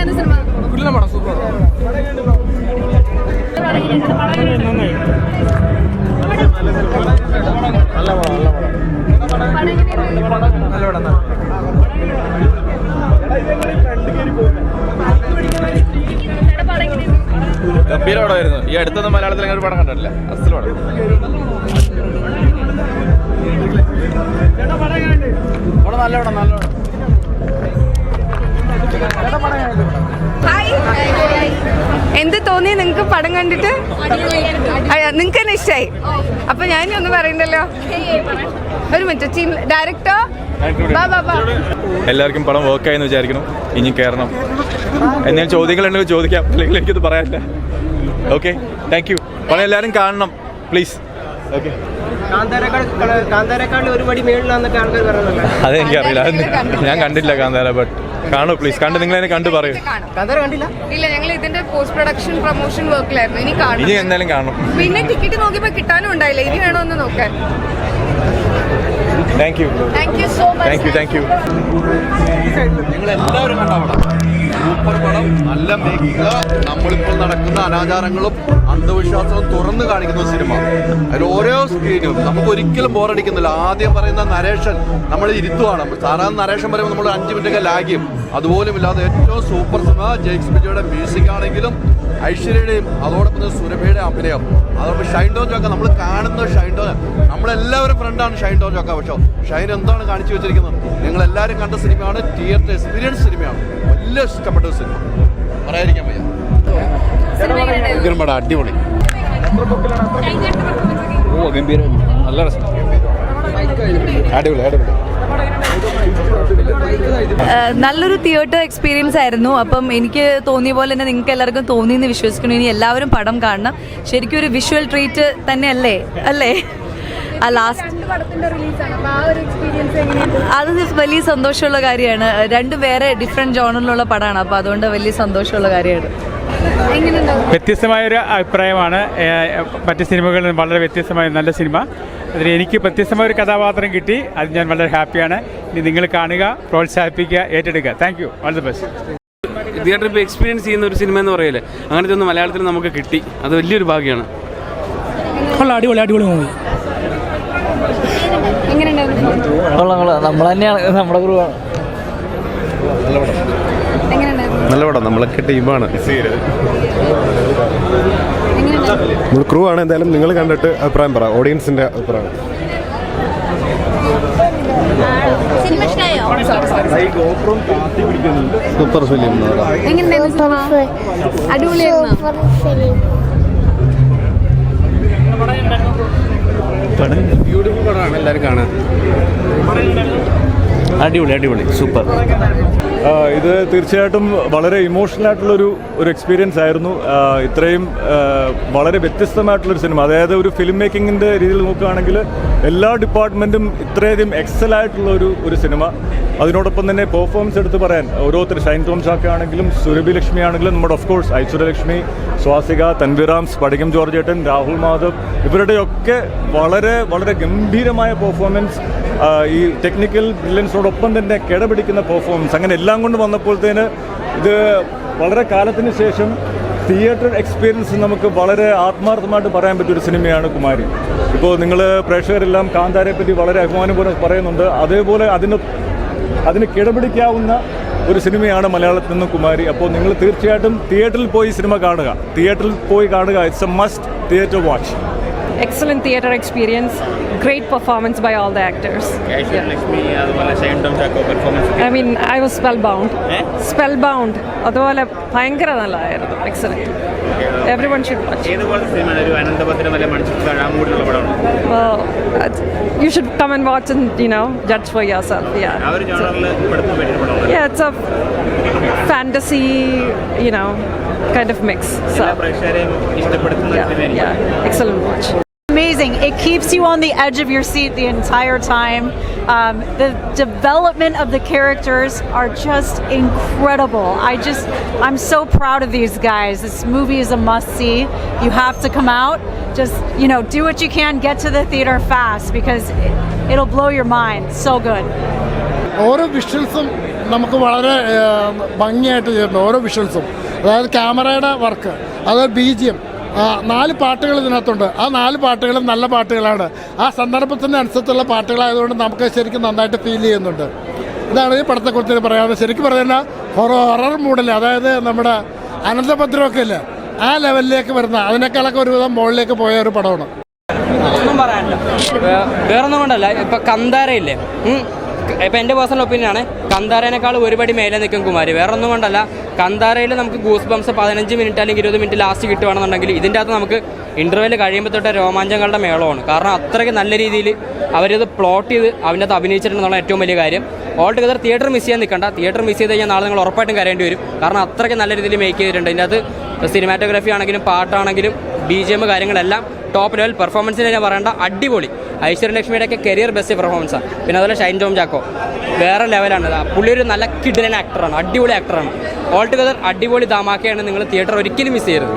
എങ്ങനെയായിരുന്നു cinema? Super. ഗംഭീര പടമായിരുന്നു. ഈ അടുത്തൊന്നും മലയാളത്തിൽ അങ്ങനെ ഒരു പടം കണ്ടിട്ടില്ല. അസൽ പടം. നല്ല പടം, നല്ല പടം. എന്ത് തോന്നി നിങ്ങൾക്ക് പടം കണ്ടിട്ട്? നിങ്ങൾക്ക് തന്നെ ഇഷ്ടമായി? അപ്പൊ ഞാനൊന്നും പറയണ്ടല്ലോ. ഒരു മിനിറ്റ്, ടീം ഡയറക്ടർ എല്ലാവർക്കും പടം വർക്കായെന്ന് വിചാരിക്കണം. ഇനി കയറണം. എന്തെങ്കിലും ചോദ്യങ്ങളുണ്ടെങ്കിൽ ചോദിക്കാം, അല്ലെങ്കിൽ എനിക്കത് പറയാനില്ല. Okay, thank you. പടം എല്ലാവരും കാണണം പ്ലീസ്. ഓക്കെ. അതെനിക്കറിയില്ല, ഞാൻ കണ്ടില്ല കാന്താര. ബട്ട് കാണൂ പ്ലീസ്. കണ്ട് നിങ്ങൾ എന്നെ കണ്ടു പറയൂ. ഇല്ല, ഞങ്ങൾ ഇതിന്റെ പോസ്റ്റ് പ്രൊഡക്ഷൻ പ്രൊമോഷൻ വർക്കിലായിരുന്നു. ഇനി എന്തായാലും കാണണം. പിന്നെ ടിക്കറ്റ് നോക്കിയപ്പോ കിട്ടാനും ഉണ്ടായില്ല. ഇനി വേണമെന്ന് നോക്കാൻ. Thank you so much. Thank you. നിങ്ങളെല്ലാവരും കണ്ട പടം സൂപ്പർ പടം. നല്ല മേക്കിംഗ്. നമ്മളിപ്പോൾ നടക്കുന്ന അനാചാരങ്ങളും അന്ധവിശ്വാസവും തുറന്നു കാണിക്കുന്ന സിനിമ. അതിൽ ഓരോ സ്ക്രീനും നമുക്ക് ഒരിക്കലും ബോറടിക്കുന്നില്ല. ആദ്യം പറയുന്ന നരേഷൻ നമ്മൾ ഇരുത്തുവാണ്. സാധാരണ നരേഷൻ പറയുമ്പോൾ നമ്മൾ 5 മിനിറ്റൊക്കെ ലാഗിയും. അതുപോലും ഇല്ലാതെ ഏറ്റവും സൂപ്പർ സിനിമ. ജെയ്ക്സ് ബിജോയുടെ മ്യൂസിക് ആണെങ്കിലും ഐശ്വര്യയുടെയും അതോടൊപ്പം സുരഭിയുടെ അഭിനയം, അതോടൊപ്പം ഷൈൻ ടോം ജോക്ക. നമ്മൾ കാണുന്ന ഷൈൻ ടോം, നമ്മളെല്ലാവരും ഫ്രണ്ടാണ് ഷൈൻ ടോം ജോക്ക. പക്ഷേ ഷൈൻ എന്താണ് കാണിച്ചു വെച്ചിരിക്കുന്നത്? നിങ്ങളെല്ലാവരും കണ്ട സിനിമയാണ്. തിയേറ്റർ എക്സ്പീരിയൻസ് സിനിമയാണ്. വലിയ ഇഷ്ടപ്പെട്ട സിനിമ, പറയാതിരിക്കാൻ വയ്യ. അടിപൊളി. ഓ ഗംഭീരം, നല്ല രസം. അടിപൊളി അടിപൊളി. നല്ലൊരു തിയേറ്റർ എക്സ്പീരിയൻസ് ആയിരുന്നു. അപ്പം എനിക്ക് തോന്നിയ പോലെ തന്നെ നിങ്ങൾക്ക് എല്ലാവർക്കും തോന്നിയെന്ന് വിശ്വസിക്കുന്നു. ഇനി എല്ലാവരും പടം കാണണം. ശരിക്കും ഒരു വിഷ്വൽ ട്രീറ്റ് തന്നെയല്ലേ അല്ലേ? ആ ലാസ്റ്റ് അത് വലിയ സന്തോഷമുള്ള കാര്യമാണ്. രണ്ടും വേറെ ഡിഫറെൻറ്റ് ജോണറിലുള്ള പടമാണ്. അപ്പോൾ അതുകൊണ്ട് വലിയ സന്തോഷമുള്ള കാര്യമാണ്. വ്യത്യസ്തമായൊരു അഭിപ്രായമാണ്. മറ്റ് സിനിമകളിൽ വളരെ വ്യത്യസ്തമായ നല്ല സിനിമ. അതിൽ എനിക്ക് വ്യത്യസ്തമായ ഒരു കഥാപാത്രം കിട്ടി. അത് ഞാൻ വളരെ ഹാപ്പിയാണ്. ഇനി നിങ്ങൾ കാണുക, പ്രോത്സാഹിപ്പിക്കുക, ഏറ്റെടുക്കുക. Thank you. All the best. തിയേറ്ററിൽ ഇപ്പോൾ എക്സ്പീരിയൻസ് ചെയ്യുന്ന ഒരു സിനിമ എന്ന് പറയില്ലേ, അങ്ങനത്തെ ഒന്ന് മലയാളത്തിൽ നമുക്ക് കിട്ടി. അത് വലിയൊരു ഭാഗ്യമാണ്. അടിപൊളി അടിപൊളി മൂവി. നമ്മൾ തന്നെയാണ്, നമ്മുടെ ഗ്രൂപ്പാണ്. നല്ല പടം. നമ്മളൊക്കെ ടീമാണ്, നമ്മൾ ക്രൂ ആണ്. എന്തായാലും നിങ്ങൾ കണ്ടിട്ട് അഭിപ്രായം പറ, ഓഡിയൻസിന്റെ അഭിപ്രായം. Super film. ബ്യൂട്ടിഫുൾ പടമാണ്, എല്ലാവരും കാണാൻ. അടിപൊളി അടിപൊളി സൂപ്പർ. ഇത് തീർച്ചയായിട്ടും വളരെ ഇമോഷണൽ ആയിട്ടുള്ളൊരു എക്സ്പീരിയൻസ് ആയിരുന്നു. ഇത്രയും വളരെ വ്യത്യസ്തമായിട്ടുള്ളൊരു സിനിമ. അതായത് ഒരു ഫിലിം മേക്കിങ്ങിൻ്റെ രീതിയിൽ നോക്കുകയാണെങ്കിൽ എല്ലാ ഡിപ്പാർട്ട്മെൻറ്റും ഇത്രയധികം എക്സലായിട്ടുള്ള ഒരു സിനിമ. അതിനോടൊപ്പം തന്നെ പെർഫോമൻസ് എടുത്ത് പറയാൻ ഓരോരുത്തർ, ഷൈൻ ടോം ചാക്ക ആണെങ്കിലും സുരഭി ലക്ഷ്മി ആണെങ്കിലും നമ്മുടെ ഓഫ് കോഴ്സ് ഐശ്വര്യലക്ഷ്മി, സ്വാസിക, തൻവിറാം, സ്പടികം ജോർജേട്ടൻ, രാഹുൽ മാധവ്, ഇവരുടെയൊക്കെ വളരെ വളരെ ഗംഭീരമായ പെർഫോമൻസ്. ഈ ടെക്നിക്കൽ ബ്രില്യൻസിനോടൊപ്പം തന്നെ കിടപിടിക്കുന്ന പെർഫോമൻസ്, അങ്ങനെ എല്ലാം കൊണ്ട് വന്നപ്പോഴത്തേന് ഇത് വളരെ കാലത്തിന് ശേഷം തിയേറ്റർ എക്സ്പീരിയൻസ് നമുക്ക് വളരെ ആത്മാർത്ഥമായിട്ട് പറയാൻ പറ്റിയൊരു സിനിമയാണ് കുമാരി. ഇപ്പോൾ നിങ്ങൾ പ്രേക്ഷകരെല്ലാം കാന്താരയെ പറ്റി വളരെ അഭിമാനപൂർവ്വം പറയുന്നുണ്ട്. അതേപോലെ അതിന് കിടപിടിക്കാവുന്ന ഒരു സിനിമയാണ് മലയാളത്തിൽ നിന്ന് കുമാരി. അപ്പോൾ നിങ്ങൾ തീർച്ചയായിട്ടും തിയേറ്ററിൽ പോയി സിനിമ കാണുക. It's A must theatre watch. Excellent theatre experience, great performance by all the actors. I mean, I was spellbound. Spellbound. അതുപോലെ ഭയങ്കര നല്ലതായിരുന്നു. Excellent. Everyone should watch. Well, you should come and watch and judge for yourself. Yeah. Yeah, it's a fantasy, kind of mix. So, yeah, excellent watch. Amazing. It keeps you on the edge of your seat the entire time. The development of the characters are just incredible. I'm so proud of these guys. This movie is a must-see. You have to come out. Just, do what you can, get to the theater fast because it'll blow your mind. So good. ഓരോ വിഷ്വൽസും നമുക്ക് വളരെ ഭംഗിയായിട്ട് ചെയ്യുന്നുണ്ട് ഓരോ വിഷ്വൽസും. അതായത് ക്യാമറയുടെ work, അതായത് BGM, 4 പാട്ടുകൾ ഇതിനകത്തുണ്ട്. ആ 4 പാട്ടുകളും നല്ല പാട്ടുകളാണ്. ആ സന്ദർഭത്തിന് അനുസരിച്ചുള്ള പാട്ടുകളായതുകൊണ്ട് നമുക്ക് ശരിക്കും നന്നായിട്ട് ഫീൽ ചെയ്യുന്നുണ്ട്. ഇതാണ് ഈ പടത്തെക്കുറിച്ച് പറയാവുന്നത്. ശരിക്കും പറഞ്ഞാൽ ഹൊറർ മൂഡിൽ, അതായത് നമ്മുടെ അനന്തഭദ്രമൊക്കെ ഇല്ലേ, ആ ലെവലിലേക്ക് വരുന്ന, അതിനേക്കാളൊക്കെ ഒരുവിധം മുകളിലേക്ക് പോയ ഒരു പടമാണ്. ഒന്നും പറയാനില്ല, വേറൊന്നും കൊണ്ടല്ല. ഇപ്പം കന്താരയില്ലേ, ഇപ്പം എൻ്റെ പേഴ്സണൽ ഒപ്പീനിയൻ ആണ്, കന്താരേനേക്കാൾ ഒരുപടി മേലെ നിൽക്കും കുമാരി. വേറെ ഒന്നും കൊണ്ടല്ല, കന്താരയിൽ നമുക്ക് ഗൂസ് ബംസ് 15 മിനിറ്റ് അല്ലെങ്കിൽ 20 മിനിറ്റ് ലാസ്റ്റ് കിട്ടുകയാണെന്നുണ്ടെങ്കിൽ ഇതിൻ്റെ അകത്ത് നമുക്ക് ഇൻ്റർവെൽ കഴിയുമ്പോൾ തൊട്ട് രോമാഞ്ചങ്ങളുടെ മേളമാണ്. കാരണം അത്രയ്ക്ക് നല്ല രീതിയിൽ അവരത് പ്ലോട്ട് ചെയ്ത് അതിൻ്റെ അകത്ത് അഭിനയിച്ചിട്ടുണ്ടെന്നുള്ള ഏറ്റവും വലിയ കാര്യം. ഓൾ ടുഗദർ തിയേറ്റർ മിസ് ചെയ്യാൻ നിൽക്കണ്ട. തിയേറ്റർ മിസ് ചെയ്ത് കഴിഞ്ഞാൽ നാളെ നിങ്ങൾ ഉറപ്പായിട്ടും കരയേണ്ടി വരും. കാരണം അത്രയ്ക്ക് നല്ല രീതിയിൽ മേക്ക് ചെയ്തിട്ടുണ്ട്. ഇതിൻ്റെ അകത്ത് സിനിമാറ്റോഗ്രാഫി ആണെങ്കിലും പാട്ടാണെങ്കിലും BGM കാര്യങ്ങളെല്ലാം ടോപ്പ് ലെവൽ. പെർഫോമൻസിന് ഞാൻ പറയേണ്ട, അടിപൊളി. ഐശ്വര്യലക്ഷ്മിയുടെ ഒക്കെ കരിയർ ബെസ്റ്റ് പെർഫോമൻസാണ്. പിന്നെ അതുപോലെ ഷൈൻ ടോം ചാക്കോ വേറെ ലെവലാണ്. പുള്ളി ഒരു നല്ല കിഡിലൻ ആക്ടറാണ്, അടിപൊളി ആക്ടറാണ്. ഓൾ ടുഗദർ അടിപൊളി ധമാക്കയാണ്. നിങ്ങൾ തിയേറ്റർ ഒരിക്കലും മിസ് ചെയ്യരുത്.